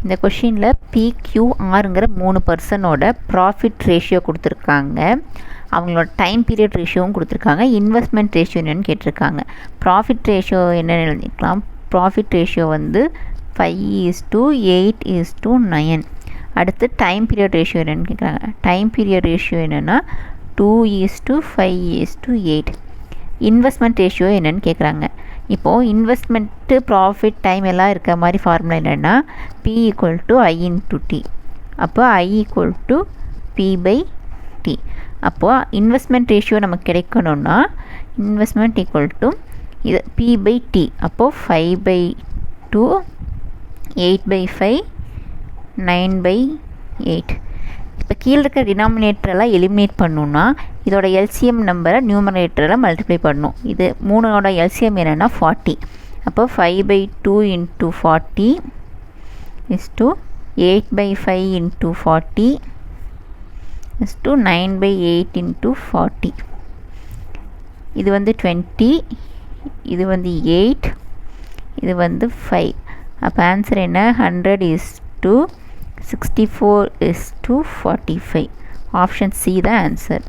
இந்த கொஷினில் PQRங்கிற 3 பர்சனோட profit ratio கொடுத்துருக்காங்க. அவங்களோட டைம் பீரியட் ரேஷியோவும் கொடுத்துருக்காங்க. இன்வெஸ்ட்மெண்ட் ரேஷியோ என்னென்னு கேட்டிருக்காங்க. ப்ராஃபிட் ரேஷியோ என்னென்னு எழுதிக்கலாம். ப்ராஃபிட் ரேஷியோ வந்து 5:8:9. அடுத்து டைம் பீரியட் ரேஷியோ என்னென்னு கேட்குறாங்க. டைம் பீரியட் ரேஷியோ என்னென்னா 2:5:8. இன்வெஸ்ட்மெண்ட் ரேஷியோ என்னென்னு கேட்குறாங்க. இப்போது இன்வெஸ்ட்மெண்ட்டு, ப்ராஃபிட், டைம் எல்லாம் இருக்க மாதிரி ஃபார்முலா என்னென்னா P = I/T. அப்போ I = P/T. அப்போது இன்வெஸ்ட்மெண்ட் ரேஷியோ நமக்கு கிடைக்கணும்னா இன்வெஸ்ட்மெண்ட் = இது P/T. அப்போது 5/2, 8/5, 9/8. இப்போ கீழே இருக்க டினாமினேட்டரெல்லாம் எலிமினேட் பண்ணணுன்னா இதோட எல்சிஎம் நம்பரை நியூமரேட்டரில் மல்டிப்ளை பண்ணணும். இது 3ஓட எல்சிஎம் என்னென்னா 40. அப்போ 5/2 × 40 = 8/5 × 40 = 9/8 × 40. இது வந்து 20, இது வந்து 8, இது வந்து 5. அப்போ ஆன்சர் என்ன? 100:64:45. ஆப்ஷன் C தான் ஆன்சர்.